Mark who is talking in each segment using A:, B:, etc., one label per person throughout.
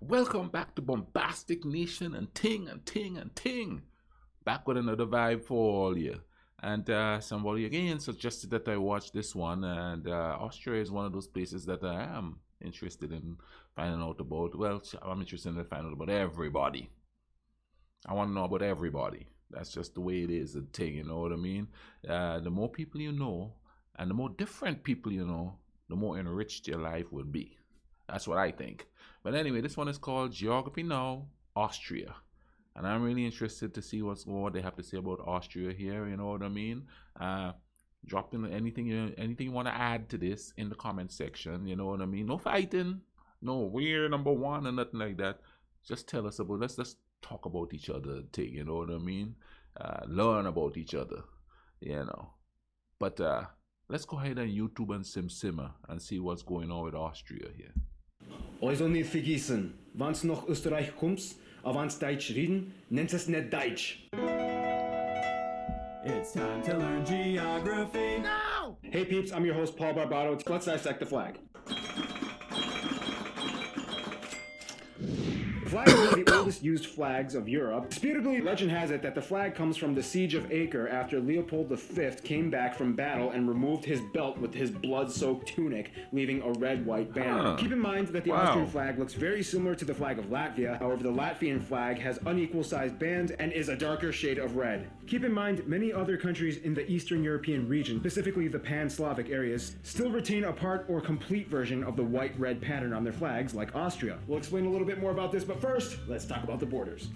A: Welcome back to Bombastic Nation and Ting and Ting and Ting. Back with another vibe for all you. And somebody again suggested that I watch this one. And Austria is one of those places that I am interested in finding out about. Well, I'm interested in finding out about everybody. I want to know about everybody. That's just the way it is, a thing, you know what I mean? The more people you know, and the more different people you know, the more enriched your life will be. That's what I think. But anyway, this one is called Geography Now, Austria. And I'm really interested to see what they have to say about Austria here, you know what I mean? Drop in anything you want to add to this in the comment section, you know what I mean? No fighting, no we're number one and nothing like that. Just tell us about, let's just talk about each other, thing, you know what I mean? Learn about each other, you know. But let's go ahead and YouTube and simmer and see what's going on with Austria here.
B: Also nicht vergessen, wenn's nach Österreich kommst, aber wenn's Deutsch reden, nennt es nicht Deutsch.
C: It's time to learn geography now!
B: Hey peeps, I'm your host Paul Barbato. Let's dissect the flag. The flag is one of the oldest used flags of Europe. Disputably, legend has it that the flag comes from the Siege of Acre after Leopold V came back from battle and removed his belt with his blood-soaked tunic, leaving a red-white banner. Keep in mind that the Austrian flag looks very similar to the flag of Latvia. However, the Latvian flag has unequal-sized bands and is a darker shade of red. Keep in mind, many other countries in the Eastern European region, specifically the Pan-Slavic areas, still retain a part or complete version of the white-red pattern on their flags, like Austria. We'll explain a little bit more about this, but first, let's talk about the borders.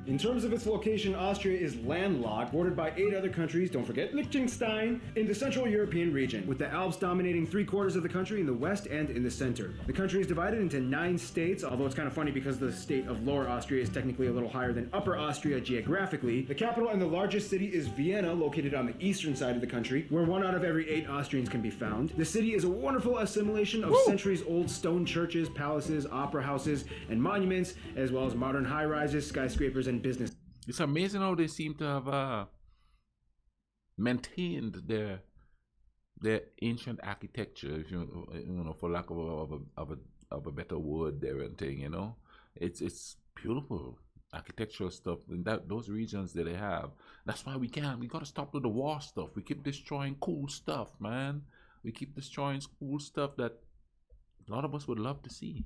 B: In terms of its location, Austria is landlocked, bordered by 8 other countries, don't forget Liechtenstein, in the Central European region, with the Alps dominating 3/4 of the country in the west and in the center. The country is divided into 9 states, although it's kind of funny because the state of Lower Austria is technically a little higher than Upper Austria geographically. The capital and the largest city is Vienna, located on the eastern side of the country, where 1 out of every 8 Austrians can be found. The city is a wonderful assimilation of centuries-old stone churches, palaces, opera houses, and monuments, as well as modern high-rises, skyscrapers, and business.
A: It's amazing how they seem to have maintained their ancient architecture, if you know, for lack of a better word, there and thing, you know. It's beautiful architectural stuff in those regions that they have. That's why we gotta stop with the war stuff. We keep destroying cool stuff, man. We keep destroying cool stuff that a lot of us would love to see.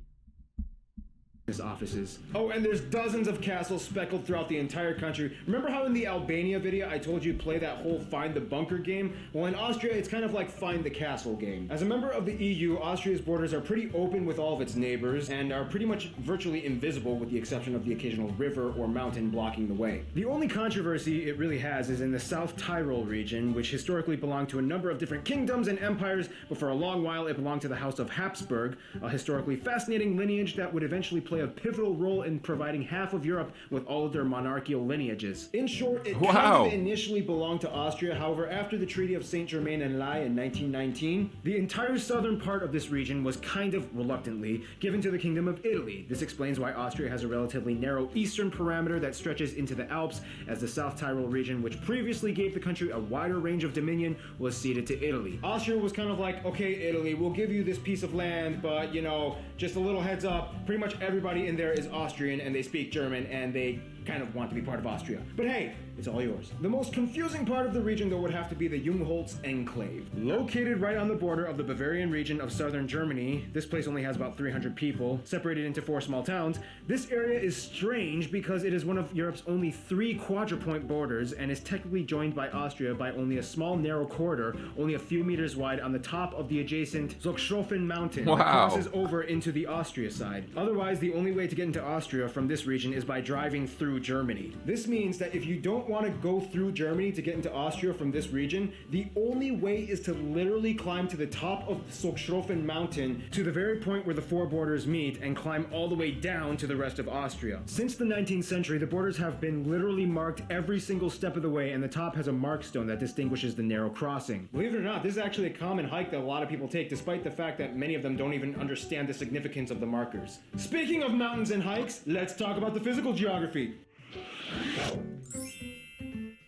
B: Offices. Oh, and there's dozens of castles speckled throughout the entire country. Remember how in the Albania video I told you play that whole find the bunker game? Well, in Austria it's kind of like find the castle game. As a member of the EU, Austria's borders are pretty open with all of its neighbors and are pretty much virtually invisible with the exception of the occasional river or mountain blocking the way. The only controversy it really has is in the South Tyrol region, which historically belonged to a number of different kingdoms and empires, but for a long while it belonged to the House of Habsburg, a historically fascinating lineage that would eventually play a pivotal role in providing half of Europe with all of their monarchical lineages. In short, it kind of initially belonged to Austria. However, after the Treaty of Saint-Germain-en-Laye in 1919, the entire southern part of this region was kind of reluctantly given to the Kingdom of Italy. This explains why Austria has a relatively narrow eastern parameter that stretches into the Alps, as the South Tyrol region, which previously gave the country a wider range of dominion, was ceded to Italy. Austria was kind of like, okay, Italy, we'll give you this piece of land, but, you know, just a little heads up, pretty much everybody in there is Austrian and they speak German and they kind of want to be part of Austria. But hey, it's all yours. The most confusing part of the region, though, would have to be the Jungholz Enclave. Located right on the border of the Bavarian region of southern Germany, this place only has about 300 people, separated into 4 small towns. This area is strange because it is one of Europe's only 3 quadrupoint borders and is technically joined by Austria by only a small narrow corridor, only a few meters wide on the top of the adjacent Zugspitze mountain that crosses over into the Austria side. Otherwise, the only way to get into Austria from this region is by driving through Germany. This means that if you don't want to go through Germany to get into Austria from this region, the only way is to literally climb to the top of the Zugspitze mountain to the very point where the 4 borders meet and climb all the way down to the rest of Austria. Since the 19th century, the borders have been literally marked every single step of the way, and the top has a markstone that distinguishes the narrow crossing. Believe it or not, this is actually a common hike that a lot of people take, despite the fact that many of them don't even understand the significance of the markers. Speaking of mountains and hikes, let's talk about the physical geography.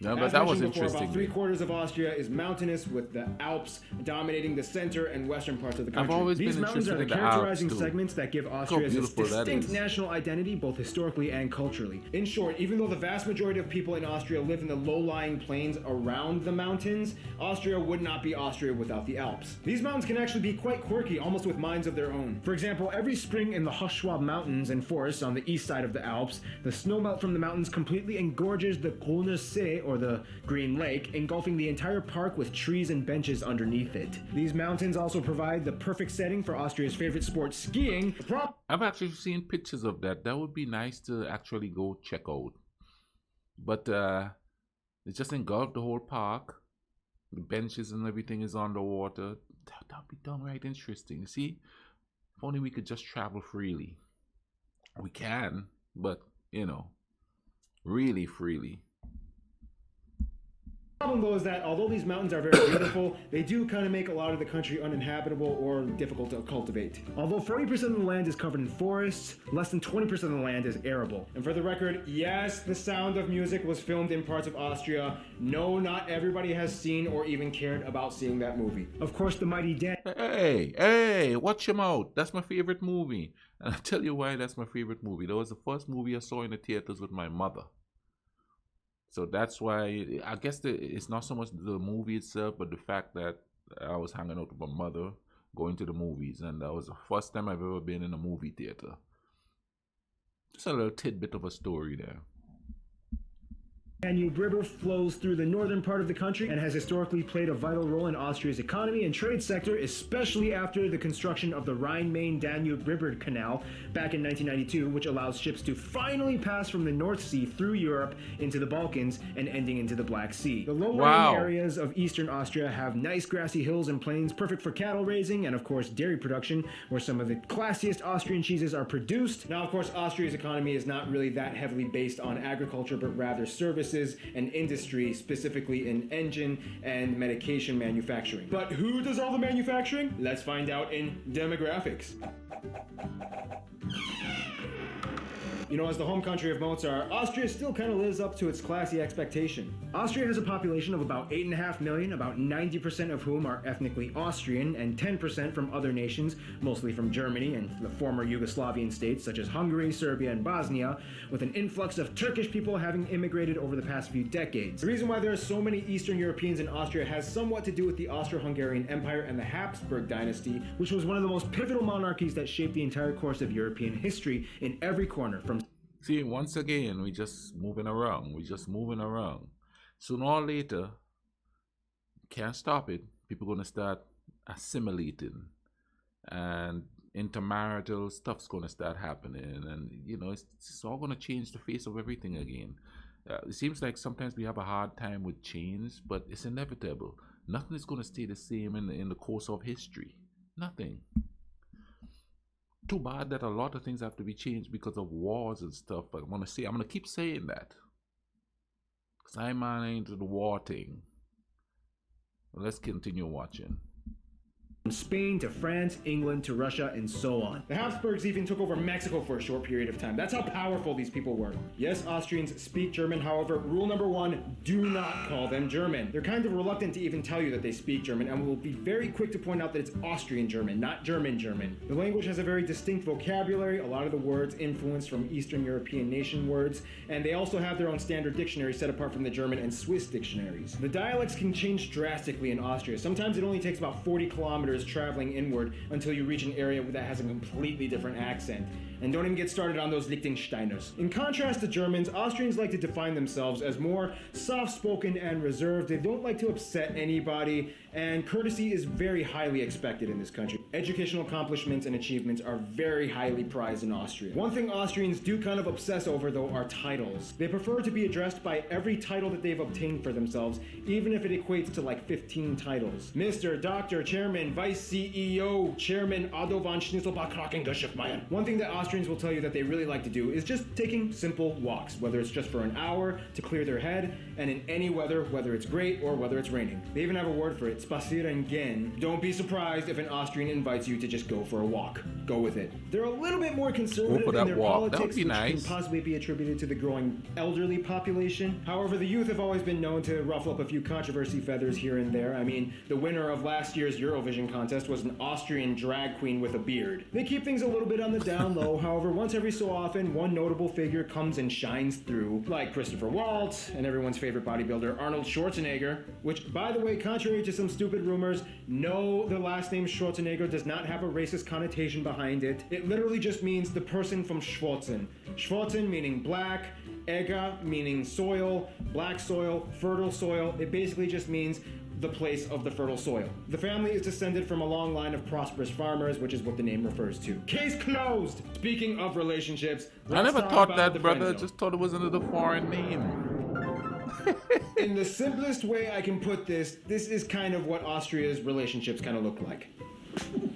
A: No, but
B: As
A: that was
B: mentioned before,
A: interesting.
B: about 3/4 of Austria is mountainous, with the Alps dominating the center and western parts of the country.
A: I've always
B: These
A: been
B: mountains are
A: interested
B: the
A: in the Alps,
B: characterizing
A: too.
B: segments that give
A: Look how
B: Austria its
A: beautiful that
B: distinct
A: is.
B: national identity, both historically and culturally. In short, even though the vast majority of people in Austria live in the low-lying plains around the mountains, Austria would not be Austria without the Alps. These mountains can actually be quite quirky, almost with minds of their own. For example, every spring in the Hochschwab Mountains and forests on the east side of the Alps, the snowmelt from the mountains completely engorges the Grüner See, or the Green Lake, engulfing the entire park with trees and benches underneath it. These mountains also provide the perfect setting for Austria's favorite sport, skiing.
A: I've actually seen pictures of that. That would be nice to actually go check out. But it just engulfed the whole park. The benches and everything is underwater. That'd be downright interesting. You see, if only we could just travel freely. We can, but you know, really freely.
B: The problem though is that although these mountains are very beautiful, they do kind of make a lot of the country uninhabitable or difficult to cultivate. Although 40% of the land is covered in forests, less than 20% of the land is arable. And for the record, yes, The Sound of Music was filmed in parts of Austria. No, not everybody has seen or even cared about seeing that movie. Of course, the mighty
A: Hey, watch him out. That's my favorite movie. And I'll tell you why that's my favorite movie. That was the first movie I saw in the theaters with my mother. So that's why, I guess it's not so much the movie itself, but the fact that I was hanging out with my mother, going to the movies, and that was the first time I've ever been in a movie theater. Just a little tidbit of a story there.
B: Danube River flows through the northern part of the country and has historically played a vital role in Austria's economy and trade sector, especially after the construction of the Rhine-Main-Danube River Canal back in 1992, which allows ships to finally pass from the North Sea through Europe into the Balkans and ending into the Black Sea. The low-lying areas of eastern Austria have nice grassy hills and plains, perfect for cattle raising and, of course, dairy production, where some of the classiest Austrian cheeses are produced. Now, of course, Austria's economy is not really that heavily based on agriculture, but rather services and industry, specifically in engine and medication manufacturing. But who does all the manufacturing? Let's find out in demographics. You know, as the home country of Mozart, Austria still kind of lives up to its classy expectation. Austria has a population of about 8.5 million, about 90% of whom are ethnically Austrian, and 10% from other nations, mostly from Germany and the former Yugoslavian states such as Hungary, Serbia, and Bosnia, with an influx of Turkish people having immigrated over the past few decades. The reason why there are so many Eastern Europeans in Austria has somewhat to do with the Austro-Hungarian Empire and the Habsburg dynasty, which was one of the most pivotal monarchies that shaped the entire course of European history in every corner, from
A: See, once again, we just moving around. Sooner or later, can't stop it. People gonna start assimilating, and intermarital stuff's gonna start happening, and you know, it's all gonna change the face of everything again. It seems like sometimes we have a hard time with change, but it's inevitable. Nothing is gonna stay the same in the course of history. Nothing. Too bad that a lot of things have to be changed because of wars and stuff. But I'm gonna keep saying that, because I'm into the war thing. But let's continue watching.
B: From Spain to France, England to Russia, and so on. The Habsburgs even took over Mexico for a short period of time. That's how powerful these people were. Yes, Austrians speak German, however, rule number one, do not call them German. They're kind of reluctant to even tell you that they speak German, and will be very quick to point out that it's Austrian German, not German German. The language has a very distinct vocabulary, a lot of the words influenced from Eastern European nation words, and they also have their own standard dictionary set apart from the German and Swiss dictionaries. The dialects can change drastically in Austria. Sometimes it only takes about 40 kilometers traveling inward until you reach an area that has a completely different accent. And don't even get started on those Liechtensteiners. In contrast to Germans, Austrians like to define themselves as more soft-spoken and reserved. They don't like to upset anybody, and courtesy is very highly expected in this country. Educational accomplishments and achievements are very highly prized in Austria. One thing Austrians do kind of obsess over, though, are titles. They prefer to be addressed by every title that they've obtained for themselves, even if it equates to like 15 titles. Mr., Dr., Chairman, Vice CEO, Chairman Otto von Schnitzelbach-Krakengeschäftmeier. One thing that Austrians will tell you that they really like to do is just taking simple walks, whether it's just for an hour to clear their head, and in any weather, whether it's great or whether it's raining. They even have a word for it, spazieren gehen. Don't be surprised if an Austrian invites you to just go for a walk. Go with it. They're a little bit more conservative in their
A: walk. That would
B: politics,
A: be
B: which
A: nice.
B: can possibly be attributed to the growing elderly population. However, the youth have always been known to ruffle up a few controversy feathers here and there. I mean, the winner of last year's Eurovision contest was an Austrian drag queen with a beard. They keep things a little bit on the down low. However, once every so often, one notable figure comes and shines through, like Christopher Waltz and everyone's favorite bodybuilder Arnold Schwarzenegger, which, by the way, contrary to some stupid rumors, no, the last name Schwarzenegger does not have a racist connotation behind it. It literally just means the person from Schwarzen. Schwarzen meaning black, Egger meaning soil, black soil, fertile soil. It basically just means the place of the fertile soil. The family is descended from a long line of prosperous farmers, which is what the name refers to. Case closed! Speaking of relationships,
A: I never
B: talk
A: thought
B: about
A: that,
B: the
A: brother.
B: friend zone.
A: Just thought it was another foreign name.
B: In the simplest way I can put this is kind of what Austria's relationships kind of look like.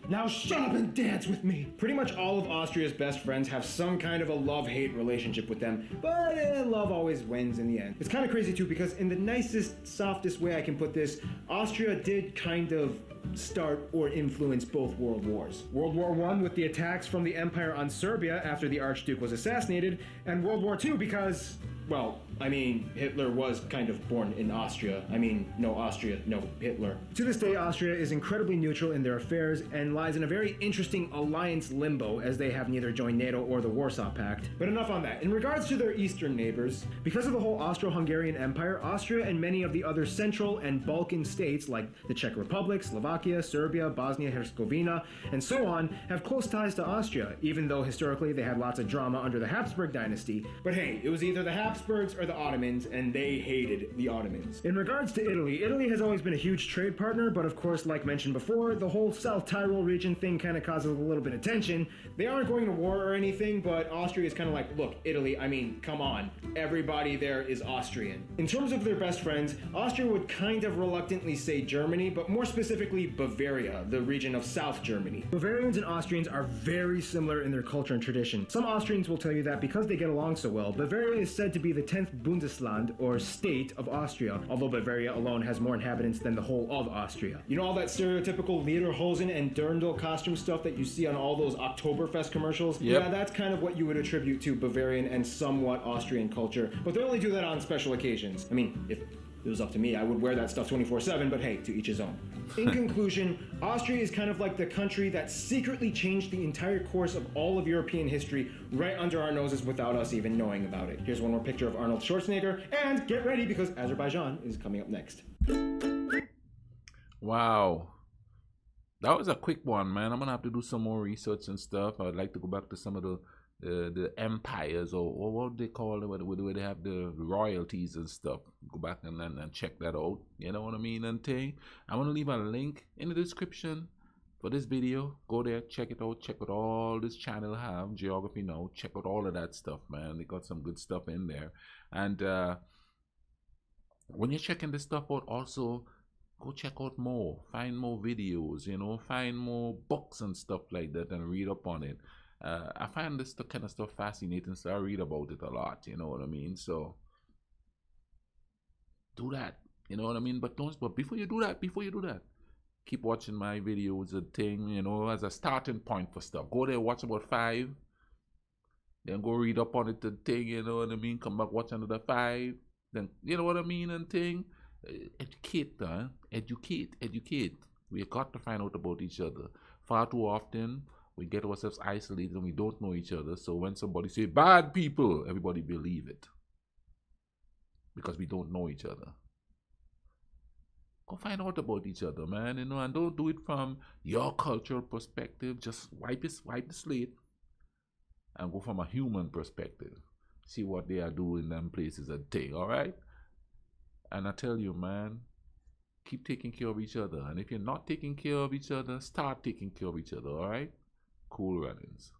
B: Now shut up and dance with me! Pretty much all of Austria's best friends have some kind of a love-hate relationship with them, but love always wins in the end. It's kind of crazy too, because in the nicest, softest way I can put this, Austria did kind of start or influence both world wars. World War I with the attacks from the Empire on Serbia after the Archduke was assassinated, and World War II because, well, I mean, Hitler was kind of born in Austria. I mean, no Austria, no Hitler. To this day, Austria is incredibly neutral in their affairs and lies in a very interesting alliance limbo, as they have neither joined NATO or the Warsaw Pact. But enough on that. In regards to their eastern neighbors, because of the whole Austro-Hungarian Empire, Austria and many of the other Central and Balkan states like the Czech Republic, Slovakia, Serbia, Bosnia-Herzegovina, and so on, have close ties to Austria, even though historically they had lots of drama under the Habsburg dynasty. But hey, it was either the Habsburgs or the Ottomans, and they hated the Ottomans. In regards to Italy, Italy has always been a huge trade partner, but of course, like mentioned before, the whole South Tyrol region thing kind of causes a little bit of tension. They aren't going to war or anything, but Austria is kind of like, look, Italy, I mean, come on. Everybody there is Austrian. In terms of their best friends, Austria would kind of reluctantly say Germany, but more specifically Bavaria, the region of South Germany. Bavarians and Austrians are very similar in their culture and tradition. Some Austrians will tell you that because they get along so well, Bavaria is said to be the 10th Bundesland, or state, of Austria, although Bavaria alone has more inhabitants than the whole of Austria. You know all that stereotypical lederhosen and dirndl costume stuff that you see on all those Oktoberfest commercials?
A: Yep.
B: Yeah, that's kind of what you would attribute to Bavarian and somewhat Austrian culture, but they only do that on special occasions. I mean, if it was up to me, I would wear that stuff 24/7, but hey, to each his own. In conclusion, Austria is kind of like the country that secretly changed the entire course of all of European history right under our noses without us even knowing about it. Here's one more picture of Arnold Schwarzenegger, and get ready because Azerbaijan is coming up next.
A: Wow. That was a quick one, man. I'm gonna have to do some more research and stuff. I'd like to go back to some of the empires, or what they call it, where they have the royalties and stuff. Go back and check that out. You know what I mean? And thing. I'm gonna leave a link in the description for this video. Go there, check it out. Check out all this channel have, Geography Now. Check out all of that stuff, man. They got some good stuff in there. And when you're checking this stuff out, also go check out more. Find more videos, you know, find more books and stuff like that and read up on it. I find this kind of stuff fascinating, so I read about it a lot, you know what I mean? So do that, you know what I mean? But before you do that, keep watching my videos and thing, you know, as a starting point for stuff. Go there, watch about 5, then go read up on it and thing, you know what I mean? Come back, watch another 5, then, you know what I mean, and thing. Educate. We got to find out about each other. Far too often we get ourselves isolated and we don't know each other. So when somebody say bad people, everybody believe it because we don't know each other. Go find out about each other, man. You know, and don't do it from your cultural perspective. Just wipe the slate and go from a human perspective. See what they are doing in them places and thing. All right. And I tell you, man, keep taking care of each other. And if you're not taking care of each other, start taking care of each other, all right? Cool runnings.